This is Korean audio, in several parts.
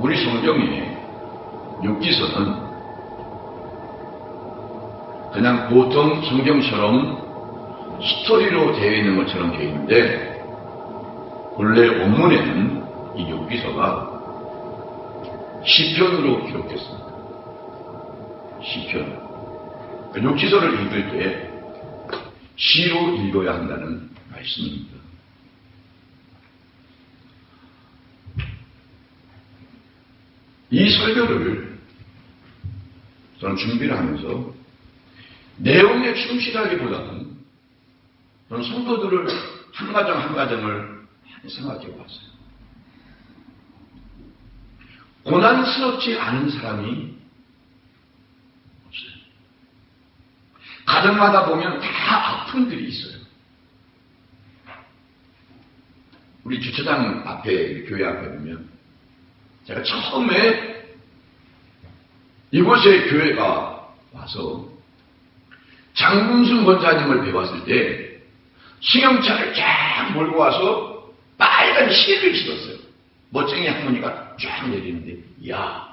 우리 성경에 욥기서는 그냥 보통 성경처럼 스토리로 되어 있는 것처럼 되어 있는데 본래 원문에는 이 욥기서가 시편으로 기록됐습니다. 시편. 욥기서를 읽을 때 시로 읽어야 한다는 말씀입니다. 이 설교를 저는 준비를 하면서 내용에 충실하기보다는 저는 성도들을 한 가정 한 가정을 생각해 봤어요. 고난스럽지 않은 사람이 없어요. 가정마다 보면 다 아픔들이 있어요. 우리 주차장 앞에, 교회 앞에 보면 제가 처음에 이곳에 교회가 와서 장문순 권사님을 배웠을 때 승용차를 쫙 몰고 와서 빨간 시계를 실었어요. 멋쟁이 할머니가 쫙 내리는데, 이야,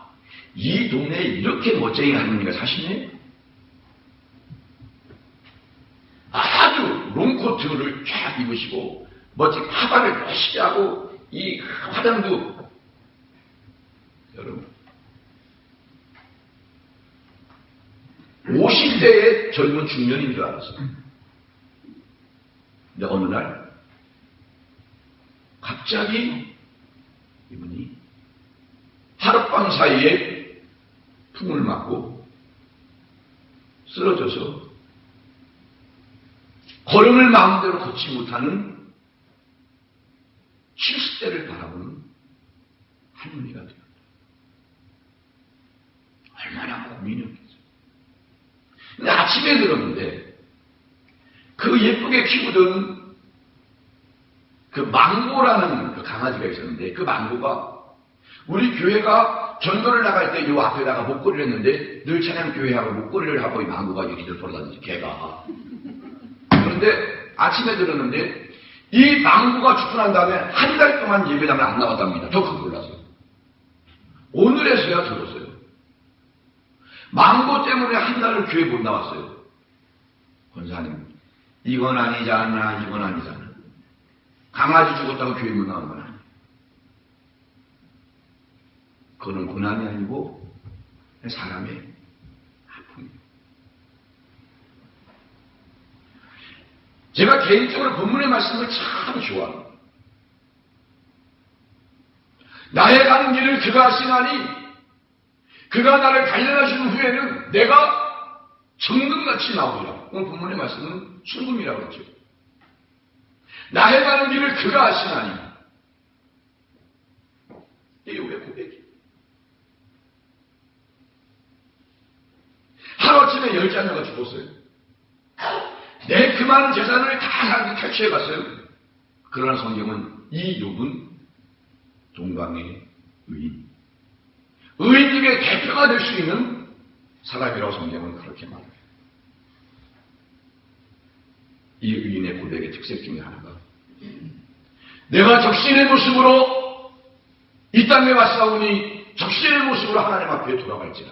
이 동네에 이렇게 멋쟁이 할머니가 사시네? 아주 롱코트를 쫙 입으시고 멋진 하반을 멋있게 하고 이 화장도, 여러분 50대의 젊은 중년인 줄 알았어요. 근데 어느 날 갑자기 이분이 하룻밤 사이에 풍을 맞고 쓰러져서 걸음을 마음대로 걷지 못하는 70대를 바라보는 할머니가 되었다. 얼마나 고민이었겠어요. 근데 아침에 들었는데 그 예쁘게 키우던 그 망고라는 그 강아지가 있었는데 그 망고가 우리 교회가 전도를 나갈 때 요 앞에다가 목걸이를 했는데 늘 찬양교회하고 목걸이를 하고 이 망고가 여기저기 돌아다니지, 개가. 그런데 아침에 들었는데 이 망고가 죽고 난 다음에 한 달 동안 예배당을 안 나왔답니다. 더 큰 놀라서요. 오늘에서야 들었어요. 망고 때문에 한 달을 교회 못 나왔어요. 권사님, 이건 아니잖아, 이건 아니잖아. 강아지 죽었다고 교회 못 나온 건 아니에요. 그거는 고난이 아니고 사람의 아픔이에요. 제가 개인적으로 본문의 말씀을 참 좋아합니다. 나의 가는 길을 그가 하시나니 그가 나를 단련하신 후에는 내가 정금같이 나오리라. 오늘 본문의 말씀은 순금이라고 그랬죠. 나의 가는 길을 그가 하시나니. 이게 왜 고백이에요? 하루아침에 10자녀가 죽었어요. 내 그 많은 재산을 다 탈취해갔어요. 그러나 성경은 이 욥은 동방의 의인. 의인 중에 대표가 될 수 있는 사람이라고 성경은 그렇게 말해요. 이 의인의 고백의 특색 중에 하나가 내가 적신의 모습으로 이 땅에 왔사오니 적신의 모습으로 하나님 앞에 돌아갈지라.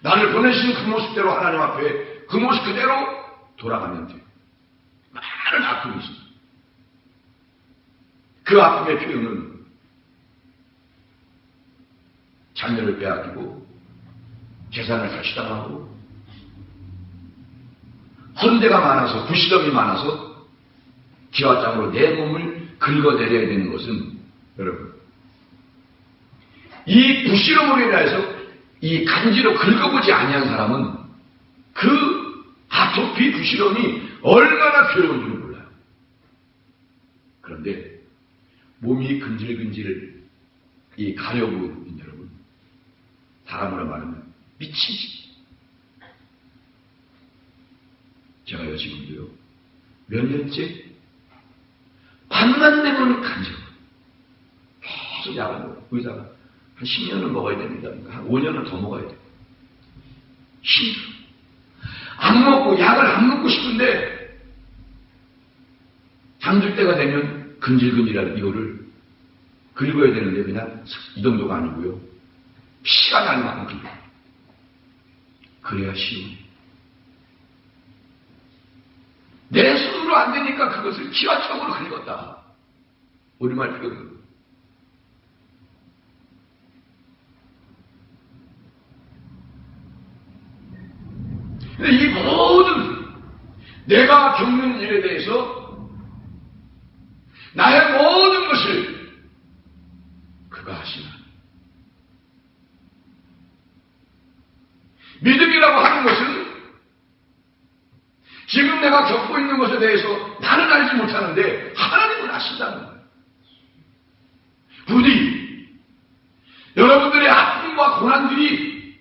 나를 보내신 그 모습대로 하나님 앞에 그 모습 그대로 돌아가면 돼요. 많은 아픔이 있습니다. 그 아픔의 표현은 자녀를 빼앗기고 재산을 탈취당하고 헌대가 많아서 부시덤이 많아서 기와장으로 내 몸을 긁어내려야 되는 것은 여러분 이 부시덤으로 인해서 이 간지로 긁어보지 아니한 사람은 그 아토피 부시덤이 얼마나 괴로운지를 몰라요. 그런데 몸이 근질근질 이 가려운 여러분 사람으로 말하면 미치지. 제가요 지금도요 몇 년째 밤만 되면 간지러워요. 계속 약을 먹어요. 의사가 한 10년은 먹어야 됩니다. 한 5년은 더 먹어야 돼요. 힘들어. 안 먹고 약을 안 먹고 싶은데 잠들 때가 되면 근질근질한 이거를 긁어야 되는데 그냥 이 정도가 아니고요. 피가 날 만큼 그래야 시원해. 내 손으로 안 되니까 그것을 기와총으로 긁었다. 우리말 표현. 이 모든 내가 겪는 일에 대해서 나의 모든 것을 그가 하시나. 믿음이라고 하는 것은 지금 내가 겪고 있는 것에 대해서 나는 알지 못하는데 하나님은 아신다는 거예요. 부디 여러분들의 아픔과 고난들이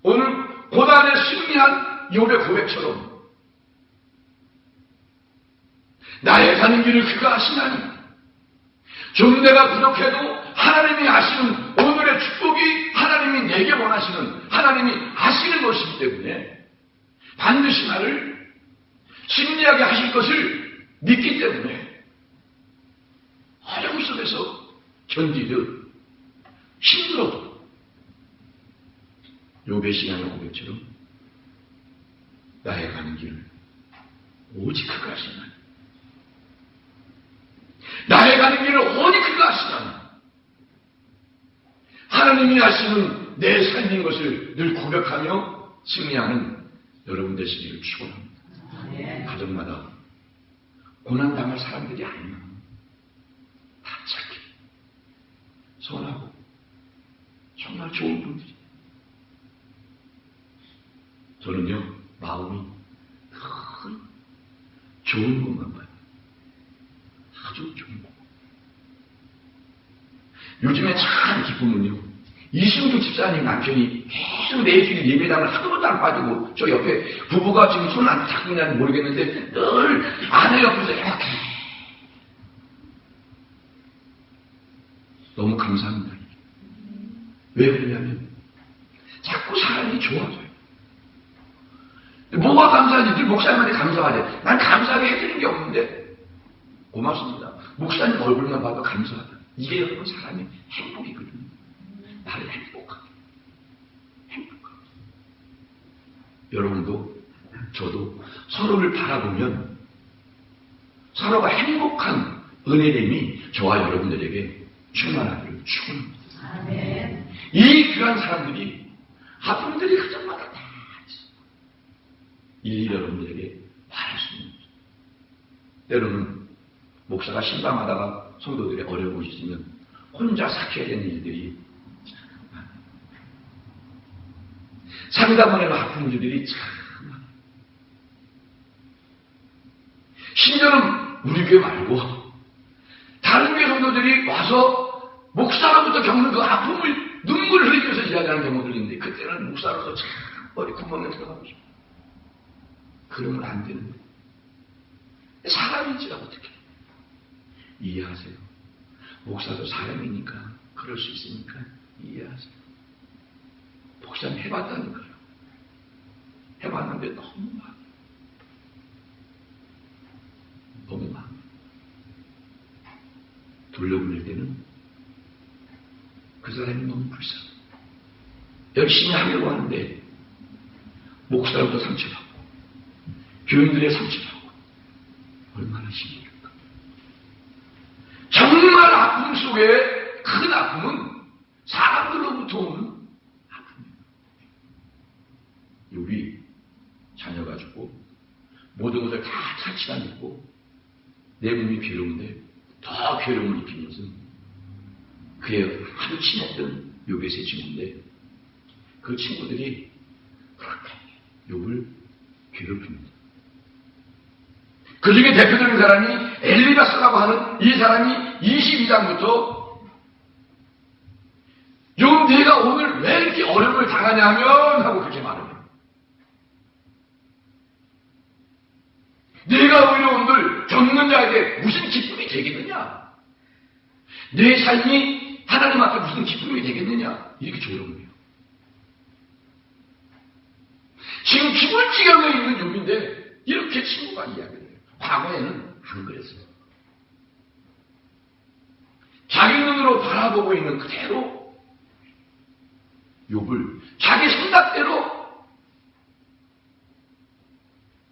오늘 고난에 승리한 욥의 고백처럼 나의 가는 길을 그가 아시나니 좀 내가 부족해도 하나님이 아시는 오늘의 축복이 하나님이 내게 원하시는 하나님이 아시는 것이기 때문에 반드시 나를 승리하게 하실 것을 믿기 때문에 어려움 속에서 견디듯 힘들어도 욥의 신앙의 고백처럼 나의 가는 길을 오직 그가 아시나니 나의 가는 길을 오직 그가 아시나니 하나님이 아시는 내 삶인 것을 늘 고백하며 승리하는 여러분 되시기를 축원합니다. 가정마다 고난당할 사람들이 아니야. 다 착해, 선하고 정말 좋은 분들이. 저는요 마음이 큰 좋은 것만 봐요. 아주 좋은 것. 요즘에 참 기쁨은요, 이승주 집사님 남편이 계속 매주일 예배당을 하도 번도 안 빠지고 저 옆에 부부가 지금 손 안 잡고 있냐는 모르겠는데 늘 아내 옆에서 이렇게 너무 감사합니다. 왜 그러냐면 자꾸 사람이 좋아져요. 뭐가 감사하지? 늘 목사님한테 감사하지. 난 감사하게 해드리는 게 없는데 고맙습니다. 목사님 얼굴만 봐도 감사하다. 이게 여러분 사람의 행복이거든요. 나를 행복하게. 여러분도 저도 서로를 바라보면 서로가 행복한 은혜됨이 저와 여러분들에게 충만하기를 축원합니다. 이 귀한 사람들이 아픔들이 가정마다 다 일일이 여러분들에게 말할 수 있는 거죠. 때로는 목사가 신방하다가 성도들이 어려움이 있으면 혼자 삭혀야 되는 일들이 상담원의 아픔들이 참 많아요. 심지어는 우리 교회 말고 다른 교회 성도들이 와서 목사로부터 겪는 그 아픔을 눈물을 흘리면서 이야기하는 경우들이 있는데 그때는 목사로서 참 머리 구멍에 들어가고 싶어요. 그러면 안 되는 거예요. 사람인지라 어떻게 이해하세요? 목사도 사람이니까 그럴 수 있으니까 이해하세요. 목사는 해봤다니까요. 해봤는데 너무 많아요. 너무 많아요. 돌려보낼 때는 그 사람이 너무 불쌍해. 열심히 하려고 하는데 목사로부터 상처받고 교인들의 상처받고 얼마나 힘들까. 정말 아픔 속에 큰 아픔은 사람들로부터 오는 아픔이에요. 욥이 자녀가 죽고 모든 것을 다 착취가 있고 내 몸이 괴로운데 더 괴로움을 입힌 것은 그의 아주 친했던 욥의 세 친구인데 그 친구들이 그렇게 욥을 괴롭힙니다. 그 중에 대표적인 사람이 엘리바스라고 하는 이 사람이 22장부터 욥 네가 오늘 왜 이렇게 어려움을 당하냐면 하고 그렇게 말합니다. 네가 오히려 오늘 겪는 자에게 무슨 기쁨이 되겠느냐? 내 삶이 하나님 앞에 무슨 기쁨이 되겠느냐? 이렇게 조롱해요. 지금 죽을 지경에 있는 욥인데 이렇게 친구가 이야기를 해요. 과거에는 안 그랬어요. 자기 눈으로 바라보고 있는 그대로 욥을 자기 생각대로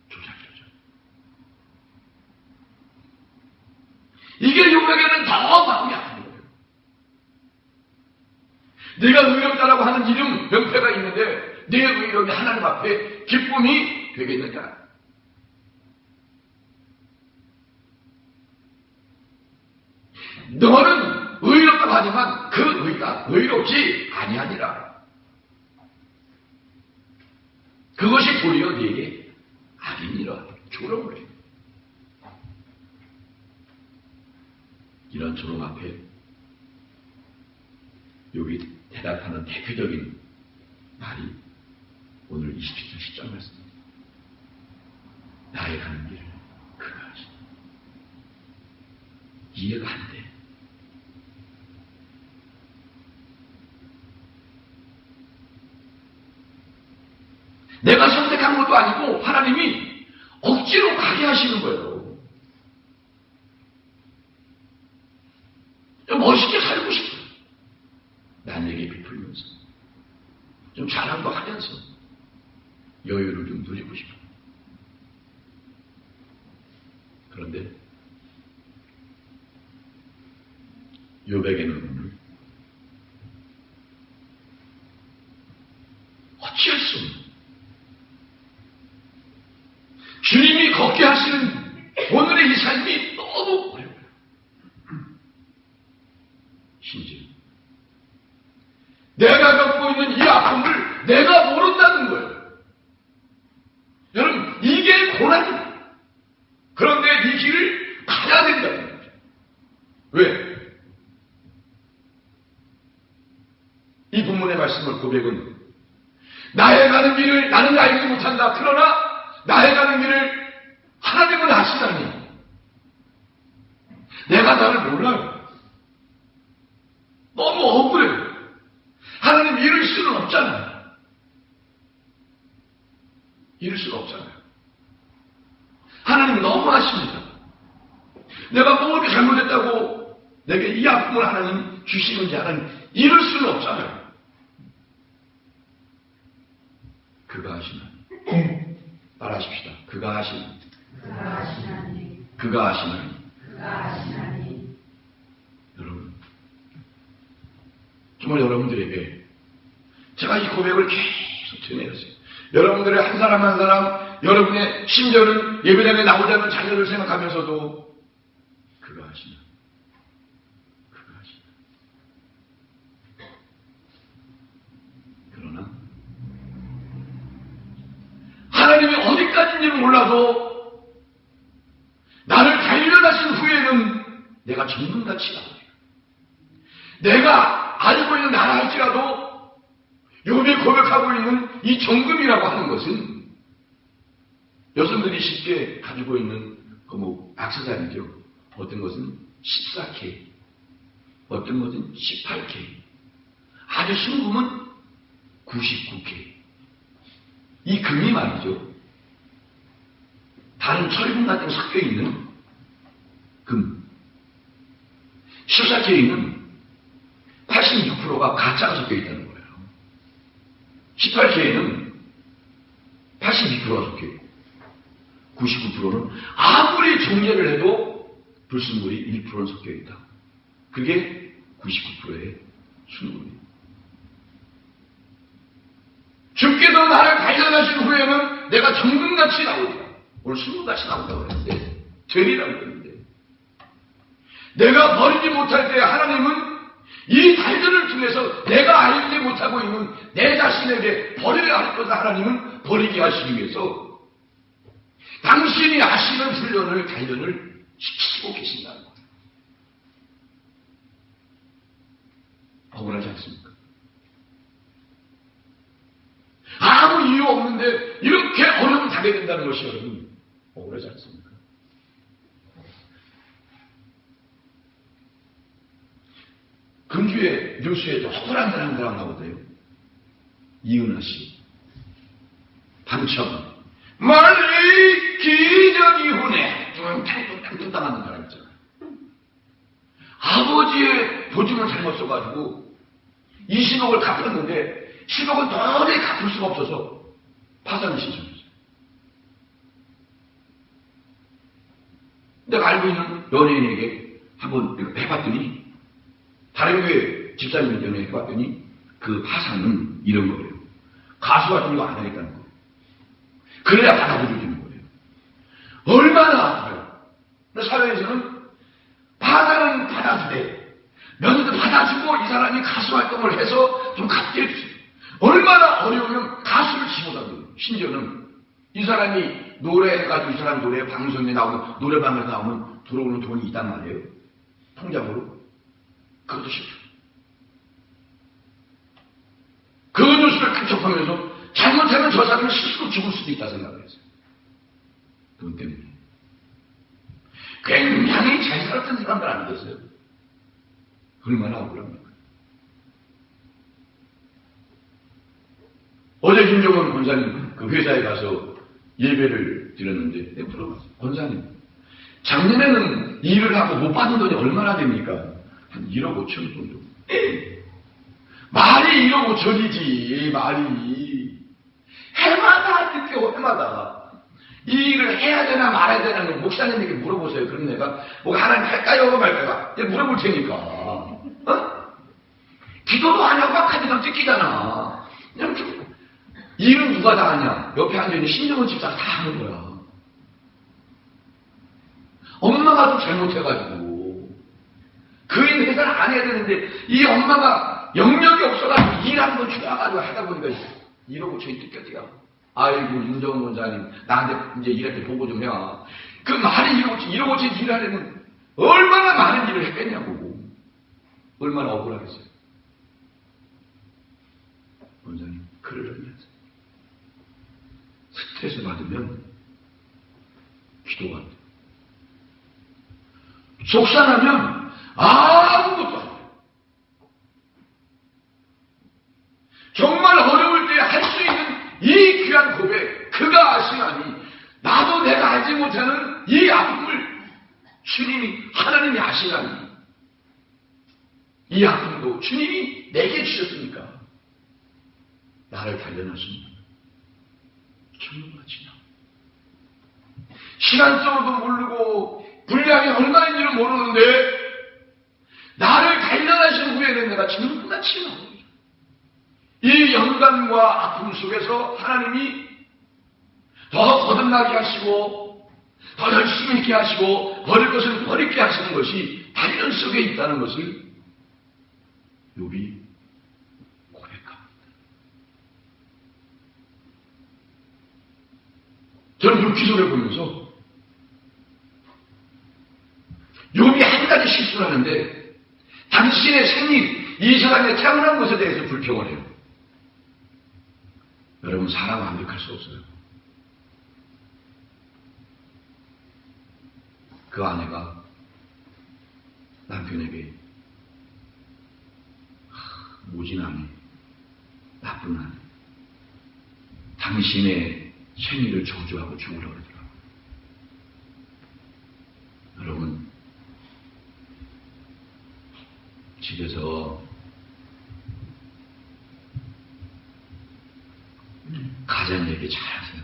조작해줘. 이게 욥에게는 더 마음이 아픈 거예요. 네가 의롭다라고 하는 이름, 명패가 있는데 내 의롭이 하나님 앞에 기쁨이 되겠느냐? 너는 의롭다고 하지만 그 의가 의롭지 아니하니라. 그것이 도리어 네게 악이니라. 조롱을 해요. 이런 조롱 앞에 여기 대답하는 대표적인 말이 오늘 27절 10절 말씀입니다. 나의 가는 길을 그가 하시니. 이해가 안 돼. 내가 선택한 것도 아니고 하나님이 억지로 가게 하시는 거예요. 좀 멋있게 살고 싶어요. 남에게 베풀면서 좀 자랑도 하면서 여유를 좀 누리고 싶어요. 그런데 욥에게는 오늘 어찌할 수 없는 주님이 걷게 하시는 오늘의 이 삶이 너무 어려워요. 심지어 내가 겪고 있는 이 아픔을 내가 모른다는 거예요. 여러분, 이게 고난입니다. 그런데 이 길을 가야 된다는 거죠. 왜? 이 본문의 말씀을 고백은 나의 가는 길을 나는 알지 못한다. 그러나 나의 가는 길을 하나님은 아시다니. 내가 나를 몰라요. 너무 억울해요. 하나님 이럴 수는 없잖아요. 이럴 수는 없잖아요. 하나님 너무 아십니다. 내가 뭐가 잘못했다고 내게 이 아픔을 하나님 주시는지 하나님 이럴 수는 없잖아요. 그가 하시나니. 말하십시다. 그가 하시나니. 그가 하시나니. 여러분, 정말 여러분들에게 제가 이 고백을 계속 전해드렸어요. 여러분들의 한 사람 한 사람, 여러분의 심정은 예배당에 나오자는 자녀를 생각하면서도 그가 하시나. 그러나 하나님이 어디까지인지는 몰라도 나를 단련하신 후에는 내가 정금같이 나오네요. 내가 알고 있는 나라 할지라도 욥이 고백하고 있는 이 정금이라고 하는 것은 여성들이 쉽게 가지고 있는 그 액세서리죠. 어떤 것은 14K, 어떤 것은 18K, 아주 순금은 99K. 이 금이 말이죠. 다른 철분 같은 게 섞여 있는 금. 14K는 86%가 가짜가 섞여 있다는 거예요. 18K는 82%가 섞여 있고 99%는 아무리 정제를 해도 불순물이 1%는 섞여 있다. 그게 99%의 순금이에요. 주께서 나를 발견하신 후에는 내가 정금같이 나오리라. 오늘 순금같이 나온다고 그랬는데 되리라고 그랬는데 내가 버리지 못할 때 하나님은 이 발견을 통해서 내가 알지 못하고 있는 내 자신에게 버려야 할 것을 하나님은 버리게 하시기 위해서 당신이 아시는 훈련을 단련을 시키고 계신다는 거예요. 억울하지 않습니까? 아무 이유 없는데 이렇게 어려움을 당해야 된다는 것이 여러분 억울하지 않습니까? 금주에 뉴스에 억울한 사람 나오거든요. 이은하 씨, 당첨, 멀리 기적 이후에 뚱땅 당하는 사람 있잖아요. 아버지의 보증을 잘못 써가지고 20억을 갚았는데 10억은 도저히 갚을 수가 없어서 파산을 신청했어요. 내가 알고 있는 연예인에게 한번 해봤더니, 다른 교회 집사님 때문에 해봤더니, 그 파산은 이런 거예요. 가수 같은 거 안 하겠다는 거예요. 그래야 받아들여지는 거예요. 얼마나 아파요. 사회에서는 파산은 받아주되, 면도 받아주고 이 사람이 가수 활동을 해서 좀 갚게 해주세요. 얼마나 어려우면 가수를 집어다줘요. 심지어는 이 사람이 노래해가지고 이 사람 노래 방송에 나오면, 노래방에서 나오면 들어오는 돈이 있단 말이에요. 통장으로. 그것도 싫죠. 그 뉴스를 간척하면서 잘못하면 저 사람은 스스로 죽을 수도 있다 생각을 했어요. 돈 때문에. 굉장히 잘 살았던 사람들 아니겠어요? 얼마나 억울합니까? 어제 김종원 권사님 그 회사에 가서 예배를 드렸는데 내가 물어봤어요. 권사님, 작년에는 일을 하고 못 받은 돈이 얼마나 됩니까? 한 1억 5천 원 정도. 말이 1억 5천이지, 말이. 해마다 느껴, 해마다. 이 일을 해야 되나 말아야 되나 목사님에게 물어보세요. 그럼 내가 뭐 하나님 할까요 말까요? 물어볼 테니까. 어? 기도도 안 하고 카드도 뜯기잖아. 그냥 좀 일은 누가 다 하냐? 옆에 앉아있는 신정원 집사가 다 하는 거야. 엄마가 좀 잘못해가지고 그 일 회사를 안 해야 되는데 이 엄마가 영역이 없어가지고 일 한 번 좋아가지고 하다 보니까 1억 5천이 뜯겼대요. 아이고 윤정원 원장님 나한테 이제 일할 때 보고 좀 해와. 그 많은 1억 5천 일을 하려면 얼마나 많은 일을 했겠냐고. 얼마나 억울하겠어요. 원장님 그러려면서 스트레스 받으면 기도가 안 돼. 속상하면 아무것도 안 돼. 정말 어려울 때 할 수 있는 이 귀한 고백, 그가 아시나니 나도 내가 알지 못하는 이 아픔을 주님이, 하나님이 아시나니 이 아픔도 주님이 내게 주셨으니까 나를 단련하십니다. 주님같이나 시간적으로도 모르고 분량이 얼마인지는 모르는데 나를 단련하신 후에는 내가 주님같이 나옵니다. 이 영감과 아픔 속에서 하나님이 더 거듭나게 하시고 더 열심히 있게 하시고 버릴 것을 버리게 하시는 것이 단련 속에 있다는 것을 욥이 고백합니다. 저는 그 기도를 보면서 욥이 한 가지 실수를 하는데 당신의 생일, 이 사람의 태어난 것에 대해서 불평을 해요. 여러분 사람 완벽할 수 없어요. 그 아내가 남편에게 모진 아내, 나쁜 아내, 당신의 생일을 저주하고 죽으라고 그러더라고요. 여러분 집에서 가장 얘기 잘하세요.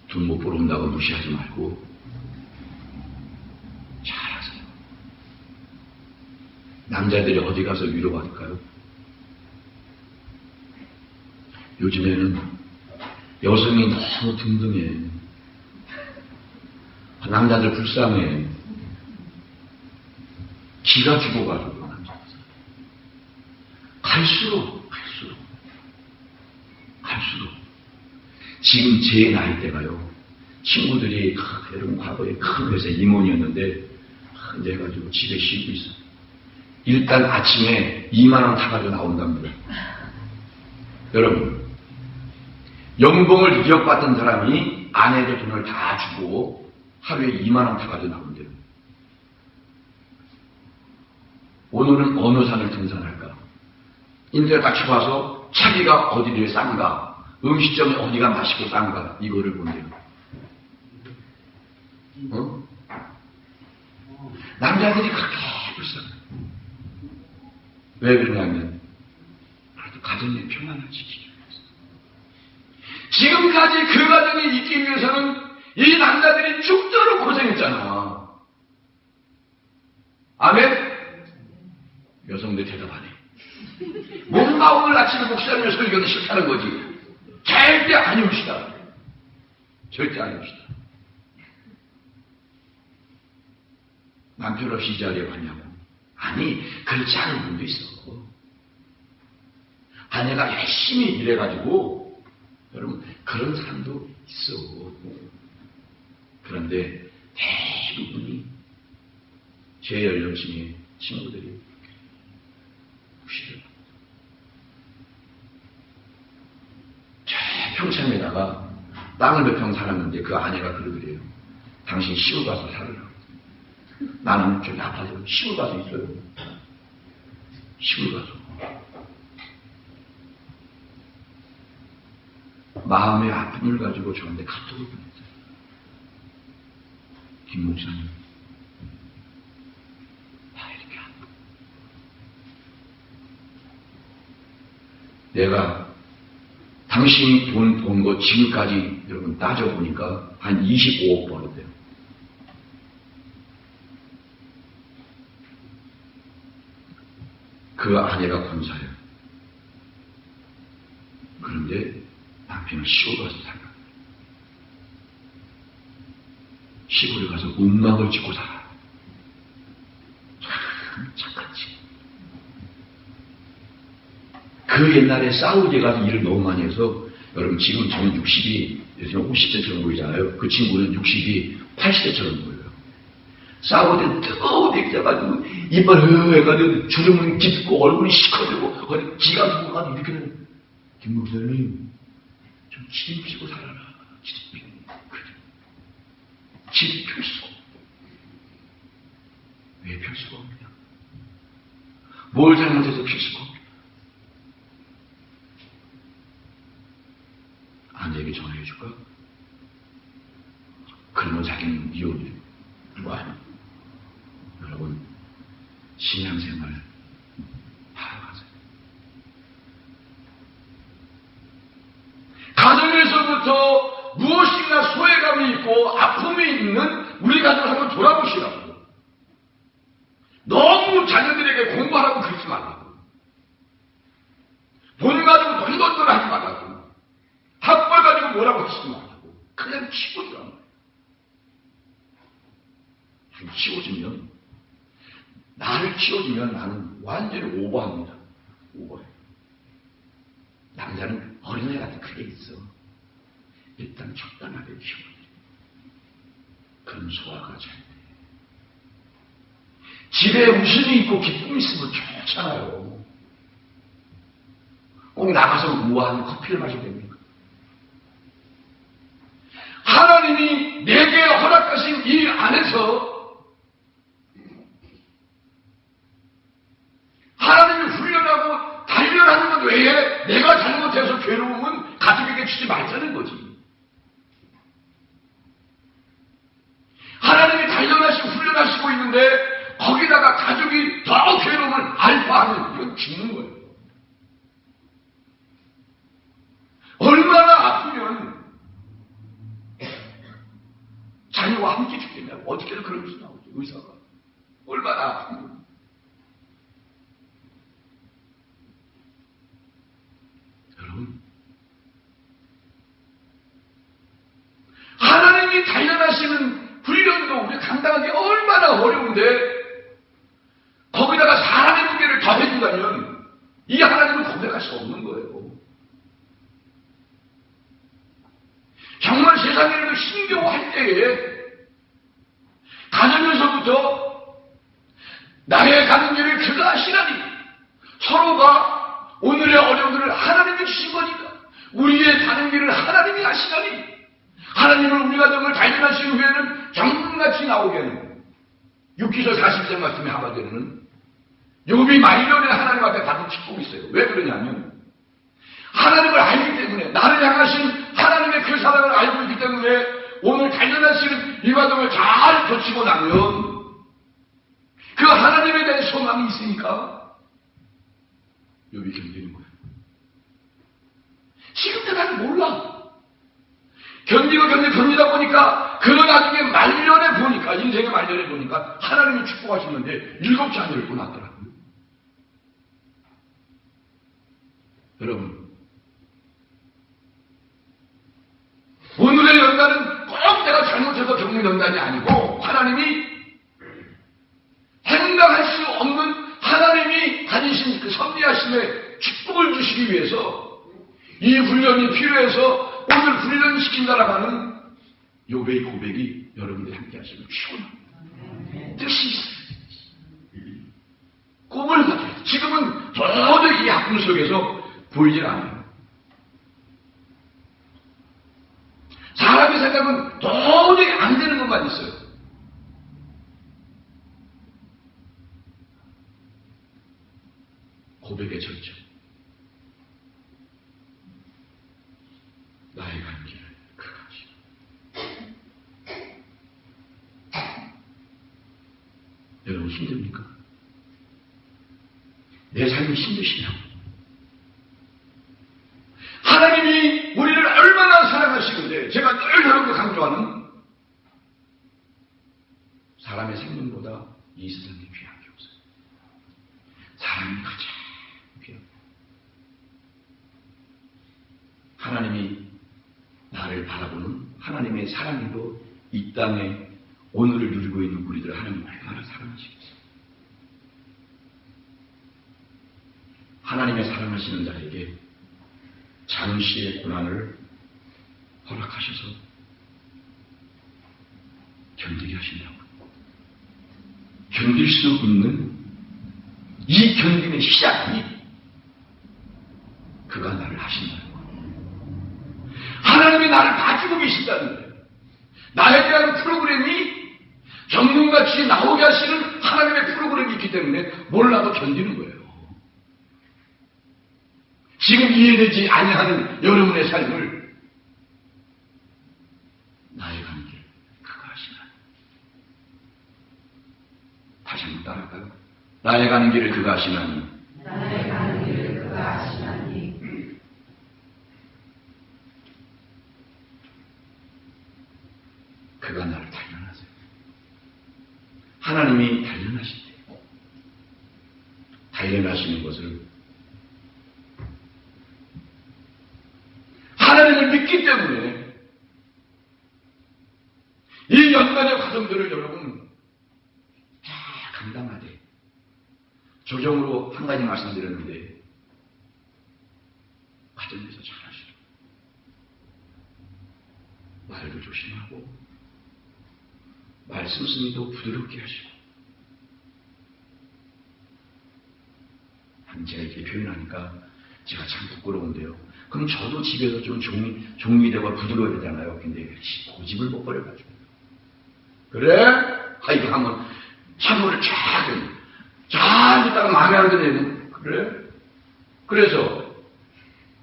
돈 못 벌어 온다고 무시하지 말고 잘하세요. 남자들이 어디 가서 위로받을까요? 요즘에는 여성이 너무 등등해. 남자들 불쌍해. 기가 죽어가지고 남자들. 갈수록 지금 제 나이대가요. 친구들이 여러분 과거에 큰 회사 임원이었는데 이제 해가지고 집에 쉬고 있어. 일단 아침에 2만 원 타가지고 나온답니다. 여러분 연봉을 2억 받던 사람이 아내의 돈을 다 주고 하루에 2만 원 타가지고 나온대요. 오늘은 어느 산을 등산할까? 인터넷 딱 쳐봐서 차비가 어디를 싼가? 음식점이 어디가 맛있고 싼가? 이거를 본대요. 어? 남자들이 그렇게 불쌍해. 왜 그러냐면 그래도 가정의 평안을 지키기 위해서. 지금까지 그 가정이 있기 위해서는 이 남자들이 죽도록 고생했잖아. 아멘? 여성들 대답하네. 뭔가 오늘 아침에 목사님의 설교는 싫다는 거지. 절대 아니옵시다. 절대 아니옵시다. 남편 없이 이 자리에 왔냐고. 아니, 그렇지 않은 분도 있어. 아내가 열심히 일해가지고, 여러분, 그런 사람도 있어. 그런데 대부분이 제 연령층의 친구들이 무시를 합니다. 저 평창에다가 땅을 몇 평 살았는데 그 아내가 그러더래요. 당신 시골 가서 살으라고. 나는 좀 아파서 시골 가서 있어요. 시골 가서. 마음의 아픔을 가지고 저한테 카톡을 보냈어요. 김 목사님, 나 이렇게 아파. 내가 당신이 돈 번 거 지금까지 여러분 따져보니까 한 25억 벌었대요. 그 아내가 권사예요. 그런데 남편은 시골 가서 살아. 시골에 가서 음악을 짓고 살아. 참 착하지. 그 옛날에 사우디에 가서 일을 너무 많이 해서 여러분 지금 저는 60이 요즘 50대처럼 보이잖아요. 그 친구는 60이 80대처럼 보여요. 사우디는 뜨거운 얘기자가지고 이빨 해가지고 주름은 깊고 얼굴이 시커지고 기가 죽어가지고 이렇게 되는 김 목사님 좀 지름 피고 살아라. 지름 피고. 그래. 지름 필 수가 없다. 왜 필 수가 없냐? 뭘 잘못해서 필 수가 없냐? 아내에게 전화해줄까? 그러면 자기는 이혼해. 와. 여러분, 신앙생활 하러 가세요. 가정에서부터 무엇인가 소외감이 있고 아픔이 있는 우리 가족을 한번 돌아보시라고. 너무 자녀들에게 공부하라고 그러지 말라고. 돈 가지고 돈돈돈 하지 말라고. 학벌 가지고 뭐라고 하시지 말라고. 그냥 키워주라는 거예요. 키워주면, 나를 키워주면 나는 완전히 오버합니다. 오버해. 남자는 어린애 같은 그게 있어. 일단 적당하게 키워야 돼. 그럼 소화가 잘 돼. 집에 웃음이 있고 기쁨이 있으면 좋잖아요. 꼭 나가서 우아한 커피를 마셔야 됩니까? 하나님이 내게 허락하신 일 안에서 하나님이 훈련하고 단련하는 것 외에 내가 잘못해서 괴로움은 가족에게 주지 말자는 거지. 하나님이 단련하시고 훈련하시고 있는데 거기다가 가족이 더 괴로움을 알파하면 이건 죽는 거예요. 얼마나 아프면 자녀와 함께 죽겠냐고. 어떻게 그런 것이 나오죠. 의사가. 얼마나 아프면. 여러분, 하나님이 단련하시는 훈련도 우리 감당하기 얼마나 어려운데 거기다가 사람의 무게를 더해준다면 이 하나님을 고백할 수 없는 거예요. 정말 세상에도 힘겨워할 때에 가정에서부터 나의 가는 길을 그가 하시나니 서로가 오늘의 어려움들을 하나님이 주신 거니까 우리의 가는 길을 하나님이 하시나니 하나님을 우리 가정을 단련하신 후에는 정금같이 나오게 하는 6기서 40장 말씀에 하반절에는 욥이 말년에 하나님 앞에 받은 축복이 있어요. 왜 그러냐면 하나님을 알기 때문에 나를 향하신 하나님의 그 사랑을 알고 있기 때문에 오늘 단련하시는 이 과정을 잘 거치고 나면 그 하나님에 대한 소망이 있으니까 욥이 견디는 거예요. 지금 내가 몰라. 견디다 보니까 그 나중에 말년에 보니까, 인생의 말년에 보니까 하나님이 축복하시는데 7 자녀를 또 낳더라고요. 여러분, 오늘의 연단은 꼭 내가 잘못해서 겪는 연단이 아니고 하나님이 행당할 수 없는 하나님이 가지신 그 섭리하심의 축복을 주시기 위해서 이 훈련이 필요해서 오늘 훈련시킨다라고 하는 욥의 고백이 여러분들이 함께 하시면 피곤합니다. 뜻이 있어요. 꿈을 가져요. 지금은 도저히 이 아픔 속에서 보이질 않아요. 사람의 생각은 도저히 안 되는 것만 있어요. 고백의 절정. 나의 간 길을 그가 하시오. 여러분 힘듭니까? 내 삶이 힘드시냐고. 하나님이 우리를 얼마나 사랑하시는데 제가 늘 여러분을 강조하는 사람의 생명보다 이 세상에 귀한 게 없어요. 사람이 가장 귀한 거예요. 하나님이 나를 바라보는 하나님의 사랑이도 이 땅에 오늘을 누리고 있는 우리들 하나님 얼마나 사랑하시겠어요. 하나님의 사랑하시는 자에게 잠시의 고난을 허락하셔서 견디게 하신다고. 견딜 수 있는 이 견딤의 시작이 그가 나를 하신다는 거예요. 하나님이 나를 봐주고 계신다는 거예요. 나에 대한 프로그램이 전문같이 나오게 하시는 하나님의 프로그램이 있기 때문에 몰라도 견디는 거예요. 지금 이해되지 아니하는 여러분의 삶을 나의 가는 길 그가 하시나니. 다시 한번 따라할까요? 나의 가는 길을 그가 하시나니. 나의 가는 길을 그가 하시나니. 그가 나를 단련하세요. 하나님이 단련하신대요. 단련하시는 것을 하나님을 믿기 때문에 이 연단의 과정들을 여러분 다 감당하되 조정으로 한 가지 말씀드렸는데 과정에서 잘하시고 말도 조심하고 말씀씀이도 부드럽게 하시고 제가 이렇게 표현하니까 제가 참 부끄러운데요. 그럼 저도 집에서 좀 종이되고 부드러워야 되잖아요. 근데 고집을 못 버려가지고. 그래? 이거 하면 참고를 잘 듣다가 마음에 안 드네. 그래? 그래서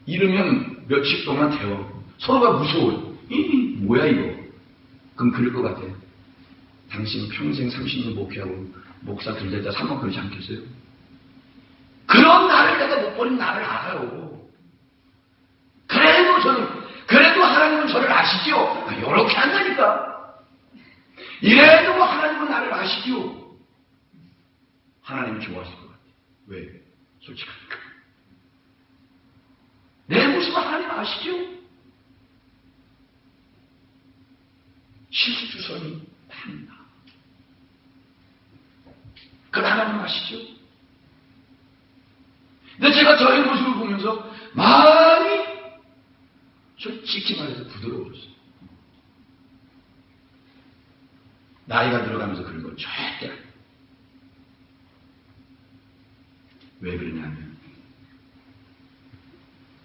이러면 며칠 동안 대화. 서로가 무서워요. 뭐야 이거? 그럼 그럴 것 같아. 당신 평생 30년 목회하고 목사 들렸다 3만 그러지 않겠어요? 그런 나를 내가 못 버린 나를 알아요. 그래도 하나님은 저를 아시죠? 이렇게 한다니까. 이래도 하나님은 나를 아시죠? 하나님이 좋아하실 것 같아. 왜? 솔직하니까. 내 모습을 하나님 아시죠? 실수주선이 팝니다. 그걸 하나님 아시죠? 근데 제가 저의 모습을 보면서 많이 솔직히 말해서 부드러워졌어요. 나이가 들어가면서 그런 건 절대 안 해요. 왜 그러냐면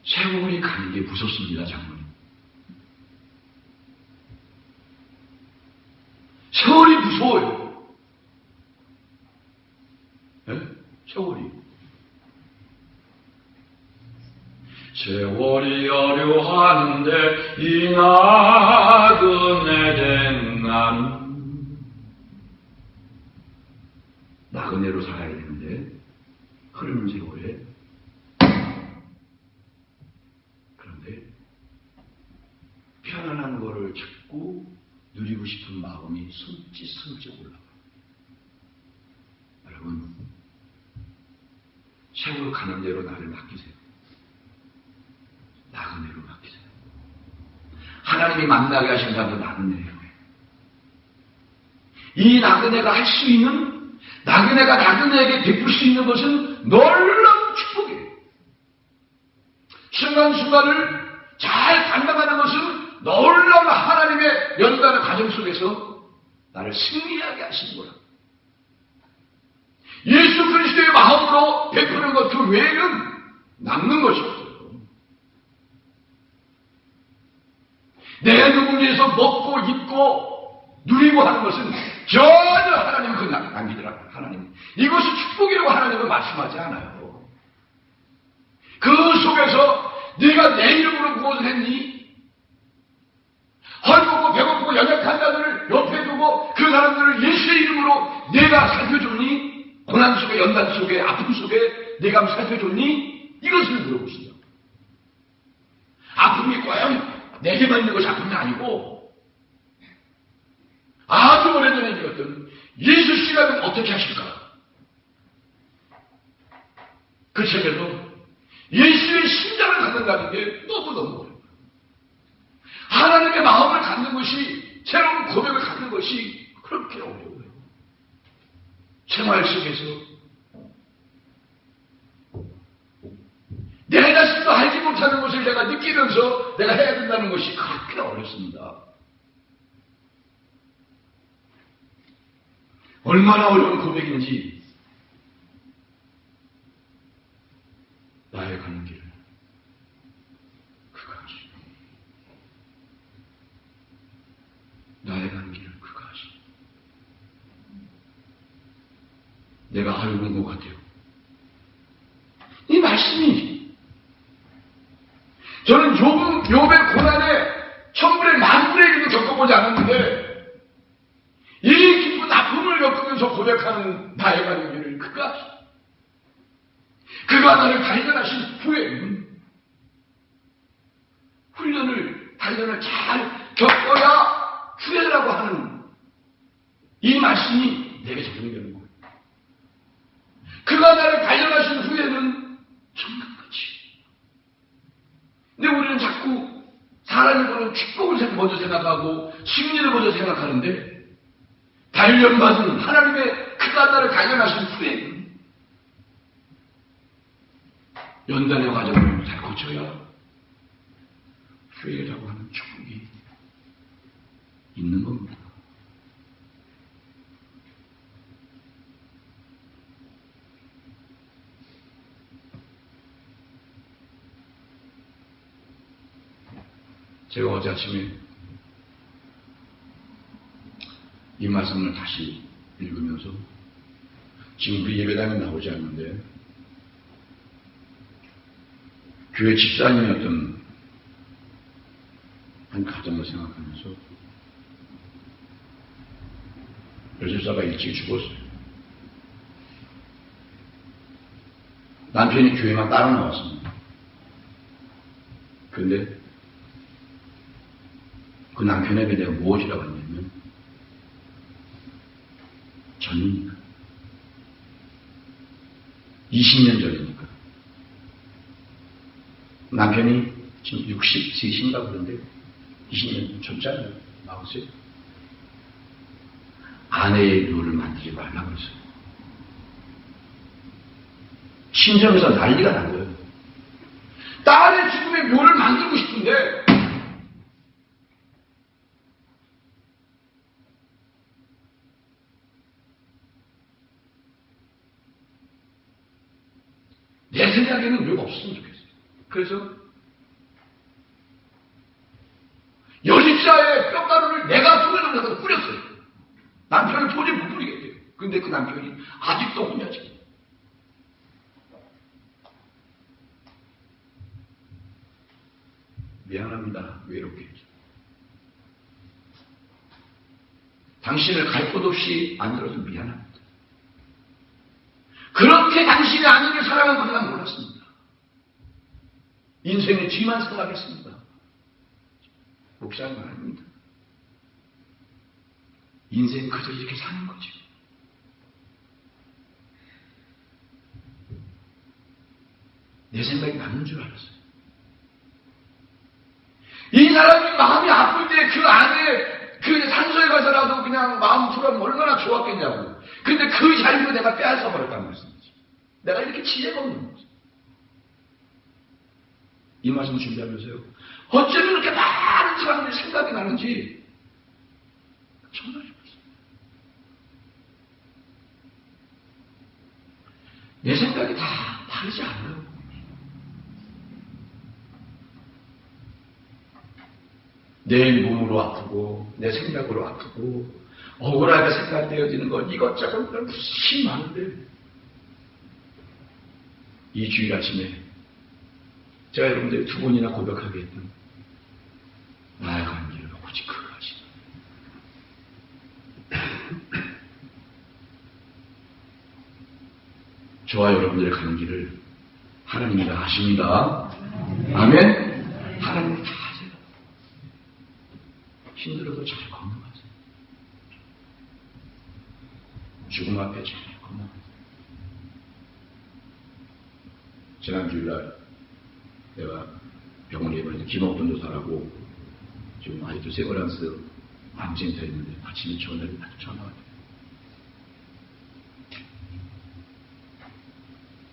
세월이 가는 게 무섭습니다, 장모님. 세월이 무서워요. 네? 세월이. 세월이 어려한데 이 나그네 된 나는 나그네로 살아야 되는데 흐르는 세월에 그런데 편안한 거를 찾고 누리고 싶은 마음이 숨짓 올라가요. 여러분, 세월 가는 대로 나를 맡기세요. 나그네로 맡기세요. 하나님이 만나게 하신 사람도 나그네예요. 이 나그네가 할 수 있는, 나그네가 나그네에게 베풀 수 있는 것은 놀라운 축복이에요. 순간순간을 잘 감당하는 것은 놀라운 하나님의 연단의 과정 속에서 나를 승리하게 하시는 거라. 예수 그리스도의 마음으로 베푸는 것 그 외에는 남는 것이 없어요. 내 누군지에서 먹고 입고 누리고 하는 것은 전혀 하나님은 그거 남기더라고요. 하나님 이것이 축복이라고 하나님은 말씀하지 않아요. 그 속에서 네가 내 이름으로 무엇을 했니? 헐벗고 배고프고 연약한 자들을 옆에 두고 그 사람들을 예수의 이름으로 내가 살펴줬니? 고난 속에 연단 속에 아픔 속에 내가 살펴줬니? 이것을 물어보시죠. 아픔이 꼭 내게만 있는 것이 아픔이 아니고 아주 오래전에 읽었던 예수 씨라면 어떻게 하실까? 그 책에도 예수의 심장을 갖는다는 게 너무너무 어려워요. 하나님의 마음을 갖는 것이, 새로운 고백을 갖는 것이 그렇게 어려워요. 생활 속에서 내 자신도 알지 못하는 것을 내가 느끼면서 내가 해야 된다는 것이 그렇게 어렵습니다. 얼마나 어려운 고백인지 나의 가는 길을 그가 하시고 나의 가는 길을 그가 하시고 내가 알고 온 것 같아요. 이 말씀이 저는 욥의 고난에 1000분의 10,000분의 1도 겪어보지 않았는데 이 깊은 아픔을 겪으면서 고백하는 나의 가는 길을 그가 나를 발견하신 후에는 단련을 잘 겪어야 후회라고 하는 이 말씀이 내게 적용이 되는 거예요. 그가 나를 발견하신 후에는 천국같이. 근데 우리는 자꾸 사람이 보는 축복을 먼저 생각하고 승리를 먼저 생각하는데 단련받은 하나님의 그가 나를 발견하신 후에는 연단의 과정을 잘 거쳐야 후회라고 하는 축복이 있는 겁니다. 제가 어제 아침에 이 말씀을 다시 읽으면서 지금 우리 예배당에 나오지 않는데 교회 집사님이었던 한 가정을 생각하면서 여집사가 일찍 죽었어요. 남편이 교회만 따라 나왔습니다. 그런데 그 남편에게 내가 무엇이라고 했냐면 전이니까 20년 전이니까 남편이 지금 63인가 그런데 20년 젊잖아요. 나오세요. 아내의 묘를 만들지 말라고 그랬어요. 친정에서 난리가 난 거예요. 딸의 죽음의 묘를 만들고 싶은데 내 생각에는 묘가 없었으면 좋겠어요. 그래서 여집사의 뼈가루를 내가 손에 넣어서 뿌렸어요. 남편을 도저히 못 뿌리겠대요. 근데 그 남편이 아직도 혼자지. 미안합니다. 외롭게 했죠. 당신을 갈 곳 없이 만들어서 미안합니다. 그렇게 당신의 아내를 사랑한 것을 난 몰랐습니다. 인생의 뒤만 생각했습니다. 목사님 아닙니다. 인생 그저 이렇게 사는 거죠. 내 생각이 맞는 줄 알았어요. 이 사람이 마음이 아플 때 그 안에 그 산소에 가서라도 그냥 마음 풀어면 얼마나 좋았겠냐고. 근데 그 자리로 내가 빼앗아 버렸다는 말씀이지. 내가 이렇게 지혜가 없는 거지. 이 말씀 준비하면서요. 어쩌면 이렇게 많은 사람들이 생각이 나는지 정말 싶었어요. 내 생각이 다 다르지 않아요. 내 몸으로 아프고 내 생각으로 아프고 억울하게 생각되어지는 것 이것저것 무슨 많은데 이 주일 아침에 제가 여러분들 두 번이나 고백하게 했던 나의 관계를 오직 그가 하시다. 저와 여러분들의 관계를 하나님이 다 아십니다. 아멘. 하나님이 다 아세요. 힘들어도 잘 건너가세요. 죽음 앞에 잘 건너가세요. 지난 주일날 내가 병원에 입원해서 기목변호사라고 지금 아직도 세브란스 암센터에 있는데 아침에 전화가 왔어요.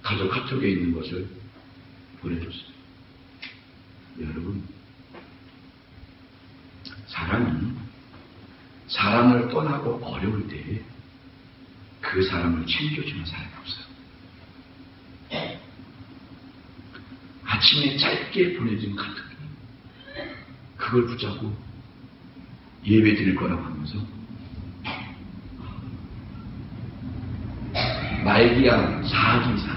가족 카톡에 있는 것을 보내줬어요. 여러분, 사람이 사람을 떠나고 어려울 때 그 사람을 챙겨주는 사람이 없어요. 아침에 짧게 보내준 카톡이 그걸 붙잡고 예배 드릴 거라고 하면서 말기암 4기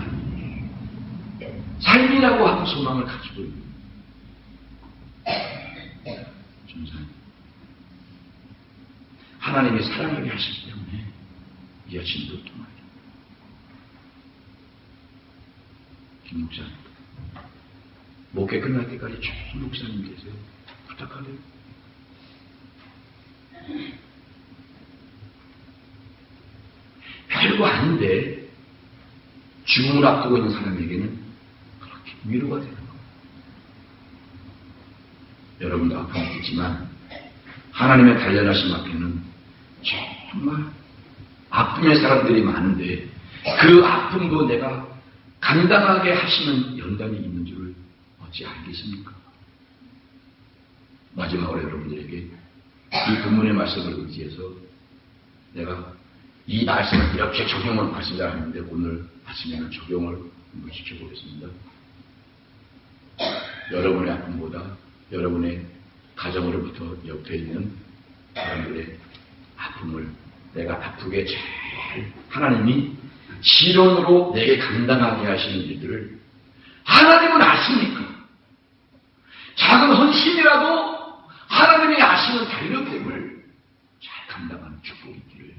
삶이라고 하는 소망을 가지고 있는 전사님, 하나님이 사랑하게 하시기 때문에 이 아침도 통하여 김 목사님 목회 끝날 때까지 좋은 목사님 계세요. 부탁하래요. 별거 아닌데 죽음을 앞두고 있는 사람에게는 그렇게 위로가 되는 거예요. 여러분도 아픔이 있지만 하나님의 단련하심 앞에는 정말 아픔의 사람들이 많은데 그 아픔도 내가 감당하게 하시는 연단이 있는 줄을 어찌 알겠습니까? 마지막으로 여러분들에게 이 본문의 말씀을 의지해서 내가 이 말씀을 이렇게 적용을 말씀드렸는데 오늘 아침에는 적용을 한번 시켜보겠습니다. 여러분의 아픔보다 여러분의 가정으로부터 옆에 있는 사람들의 아픔을 내가 아프게 잘 하나님이 실현으로 내게 감당하게 하시는 일들을 하나님은 아십니까? 작은 헌신이라도 하나님이 아시는 달려됨을 잘 감당하는 축복이 있기를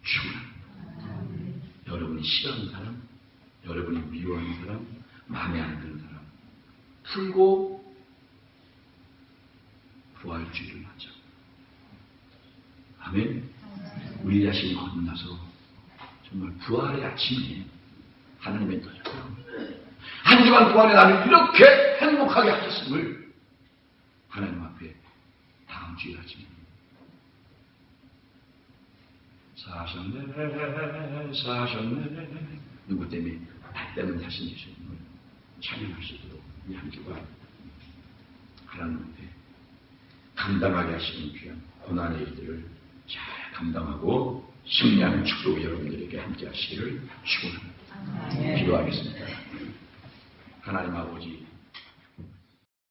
축원합니다. 여러분이 싫어하는 사람, 여러분이 미워하는 사람, 마음에 안 드는 사람 풀고 부활주의를 하자. 아멘. 우리 자신이 거듭나서 정말 부활의 아침에 하나님의 뜻대로 한 주간 동안에 나를 이렇게 행복하게 하셨음을 하나님 앞에 다음 주일 아침에 사셨네 누구 때문에 나 때문에 사신 예수님을 찬양할 수 있도록 이 한 주간 하나님 앞에 감당하게 하시는 귀한 고난의 일들을 잘 감당하고 승리하는 축복이 여러분들에게 함께 하시기를 축원합니다. 기도하겠습니다. 하나님 아버지,